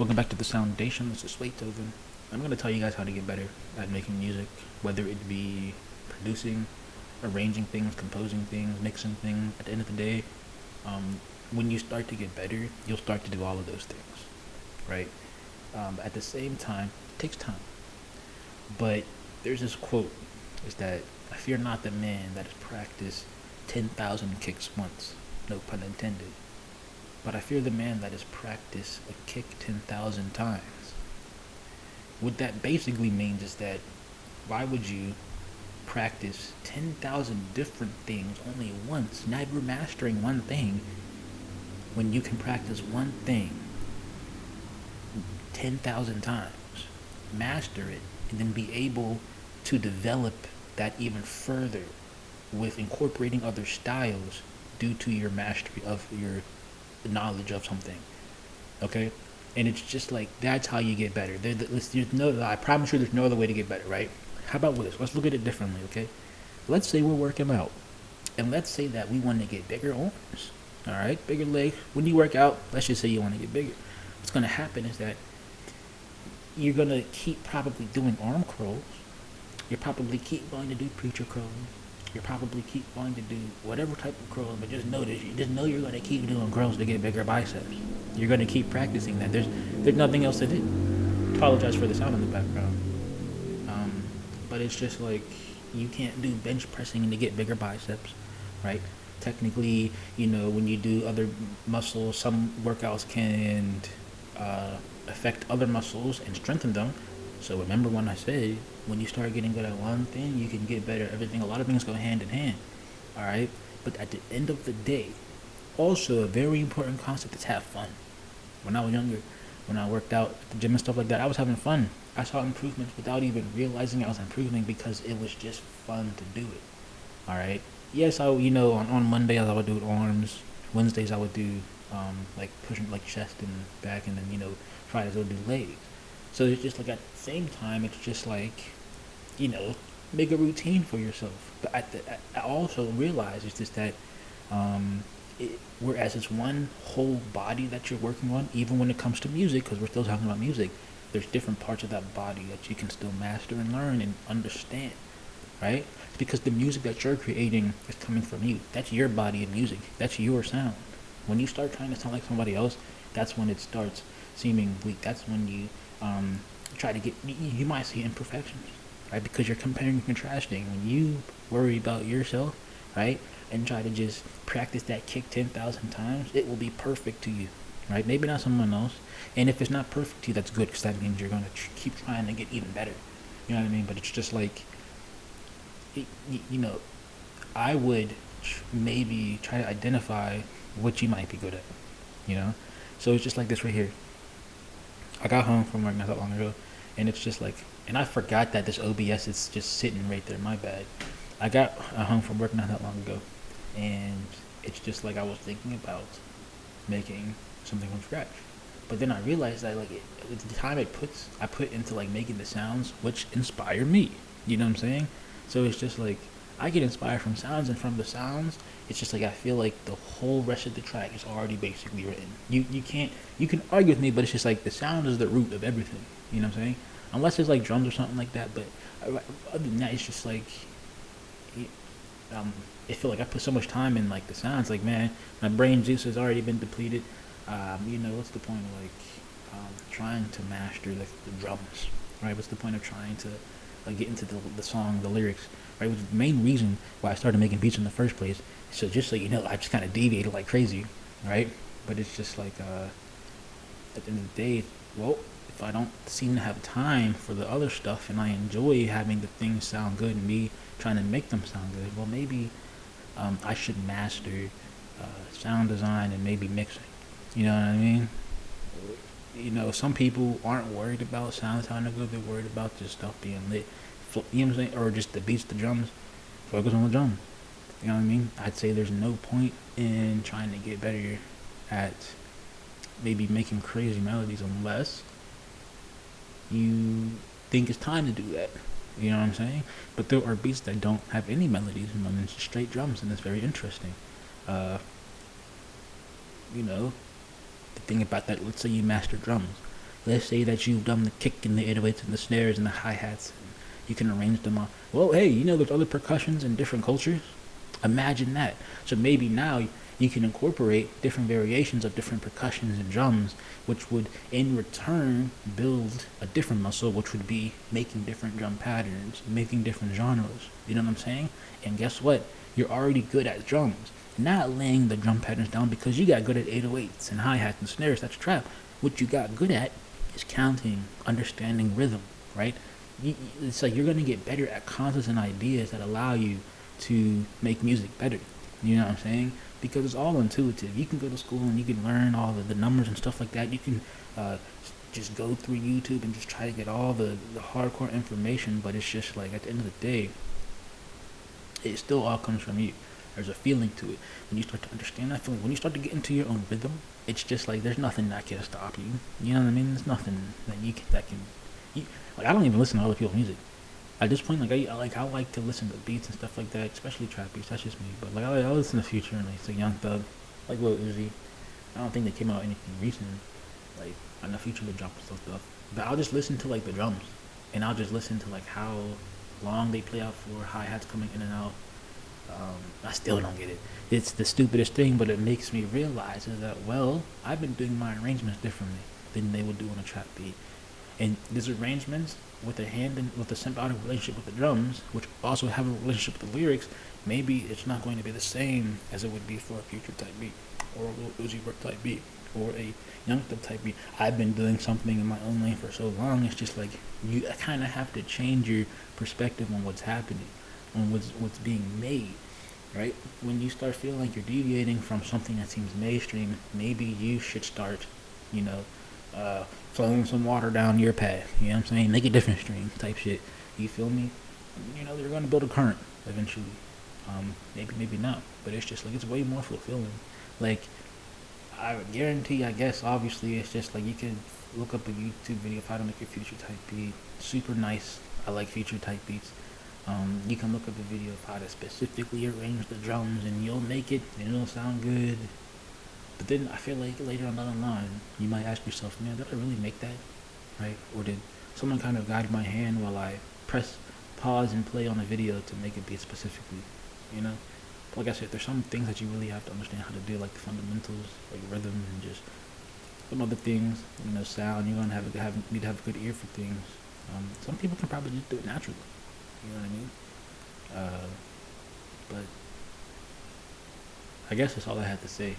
Welcome back to the Foundation. This is Beethoven. I'm going to tell you guys how to get better at making music, whether it be producing, arranging things, composing things, mixing things. At the end of the day, um, when you start to get better, you'll start to do all of those things, right? At the same time, it takes time. But there's this quote: is that I fear not the man that has practiced 10,000 kicks once, no pun intended. But I fear the man that has practiced a kick 10,000 times. What that basically means is that why would you practice 10,000 different things only once, never mastering one thing, when you can practice one thing 10,000 times, master it, and then be able to develop that even further with incorporating other styles due to your mastery of your knowledge of something. Okay? And it's just like that's how you get better. There's no, I promise you, there's no other way to get better, right? How about this? Let's look at it differently, okay? Let's say we're working out, and let's say that we want to get bigger arms, all right, bigger legs. When you work out, let's just say you want to get bigger. What's gonna happen is that you're gonna keep probably doing arm curls. You're probably keep going to do preacher curls. You're probably keep going to do whatever type of curls, but just know this. Just know you're gonna keep doing curls to get bigger biceps. You're gonna keep practicing that. There's nothing else to do. Apologize for the sound in the background. But it's just like you can't do bench pressing to get bigger biceps, right? Technically, when you do other muscles, some workouts can affect other muscles and strengthen them. So remember when I said when you start getting good at one thing, you can get better at everything. A lot of things go hand in hand, all right? But at the end of the day, also a very important concept is have fun. When I was younger, when I worked out at the gym and stuff like that, I was having fun. I saw improvements without even realizing I was improving because it was just fun to do it. All right. Yes, on Mondays I would do arms. Wednesdays I would do like pushing like chest and back, and then Fridays I would do legs. So it's just like at the same time, it's just like, you know, make a routine for yourself. But I also realize it's just that whereas it's one whole body that you're working on, even when it comes to music, because we're still talking about music, there's different parts of that body that you can still master and learn and understand, right? It's because the music that you're creating is coming from you. That's your body of music. That's your sound. When you start trying to sound like somebody else, that's when it starts seeming weak. That's when you try to get, you might see imperfections, right? Because you're comparing and contrasting. When you worry about yourself, right, and try to just practice that kick 10,000 times, it will be perfect to you, right? Maybe not someone else. And if it's not perfect to you, that's good, because that means you're going to keep trying to get even better. You know what I mean? But it's just like, it, you know, I would maybe try to identify what you might be good at, you know? So it's just like this right here. I got home from work not that long ago, and it's just like, and I forgot that this OBS is just sitting right there. My bad. I got home from work not that long ago, and it's just like I was thinking about making something from scratch. But then I realized that the time I put into like making the sounds, which inspire me. You know what I'm saying? So it's just like I get inspired from sounds, and from the sounds, it's just like I feel like the whole rest of the track is already basically written. You can argue with me, but it's just like the sound is the root of everything. You know what I'm saying? Unless it's like drums or something like that, but other than that, it's just like I feel like I put so much time in like the sounds. Like, man, my brain juice has already been depleted. What's the point of trying to master the drums, right? What's the point of trying to get into the song, the lyrics, right? Which is the main reason why I started making beats in the first place. So just so you know, I just kind of deviated like crazy, right? But it's just like at the end of the day, well, if I don't seem to have time for the other stuff, and I enjoy having the things sound good and me trying to make them sound good, well, maybe I should master sound design and maybe mixing. You know what I mean? Some people aren't worried about sound sounding good. They're worried about just stuff being lit. You know what I'm saying? Or just the beats, the drums. Focus on the drums. You know what I mean? I'd say there's no point in trying to get better at maybe making crazy melodies unless you think it's time to do that. You know what I'm saying? But there are beats that don't have any melodies, and it's just straight drums, and it's very interesting. Uh, you know, the thing about that, let's say you master drums. Let's say that you've done the kick and the 808s and the snares and the hi-hats, and you can arrange them on. Well, hey, there's other percussions in different cultures. Imagine that. So maybe now you can incorporate different variations of different percussions and drums, which would in return build a different muscle, which would be making different drum patterns, making different genres. You know what I'm saying? And guess what? You're already good at drums. Not laying the drum patterns down because you got good at 808s and hi-hats and snares. That's trap. What you got good at is counting, understanding rhythm, right? It's like you're going to get better at concepts and ideas that allow you to make music better. You know what I'm saying? Because it's all intuitive. You can go to school and you can learn all the numbers and stuff like that. You can just go through YouTube and just try to get all the hardcore information, but it's just like at the end of the day, it still all comes from you. There's a feeling to it. When you start to understand that feeling, when you start to get into your own rhythm, it's just like there's nothing that can stop you. You know what I mean? There's nothing that you, like I don't even listen to other people's music. At this point, I like to listen to beats and stuff like that, especially trap beats. That's just me. But like I listen to Future and like Young Thug, like Lil Uzi. I don't think they came out anything recent. Like I know Future would drop some stuff, but I'll just listen to like the drums, and I'll just listen to like how long they play out for, hi hats coming in and out. I still don't get it. It's the stupidest thing, but it makes me realize is that I've been doing my arrangements differently than they would do on a trap beat, and these arrangements with a hand and with a symbiotic relationship with the drums, which also have a relationship with the lyrics, maybe it's not going to be the same as it would be for a Future type beat, or a Lil Uzi Vert type beat, or a Young Thug type beat. I've been doing something in my own lane for so long. It's just like you kind of have to change your perspective on what's happening, on what's being made, right? When you start feeling like you're deviating from something that seems mainstream, maybe you should start, you know, flowing some water down your path. You know what I'm saying? Make a different stream type shit. You feel me? They're gonna build a current eventually. Maybe not, but it's just like it's way more fulfilling. Like I would guarantee, I guess, obviously, it's just like you could look up a YouTube video of how to make a Future type beat. Super nice. I like Future type beats. You can look up a video of how to specifically arrange the drums, and you'll make it, and it'll sound good. But then I feel like later on down the line, you might ask yourself, man, did I really make that? Right? Or did someone kind of guide my hand while I press pause and play on a video to make it beat specifically? You know? Like I said, there's some things that you really have to understand how to do, like the fundamentals, like rhythm, and just some other things, sound. You're gonna need to have a good ear for things. Some people can probably just do it naturally. You know what I mean? But I guess that's all I had to say.